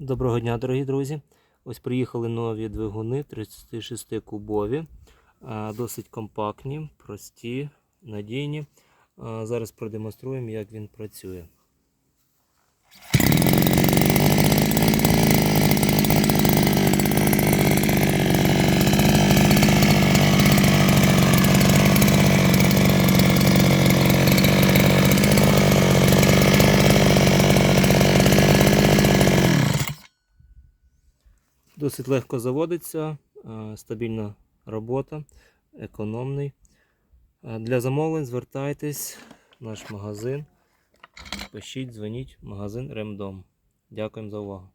Доброго дня, дорогі друзі! Ось приїхали нові двигуни 36-кубові, досить компактні, прості, надійні. Зараз продемонструємо, як він працює. Досить легко заводиться, стабільна робота, економний. Для замовлень звертайтесь в наш магазин, пишіть, дзвоніть, магазин Ремдом. Дякуємо за увагу.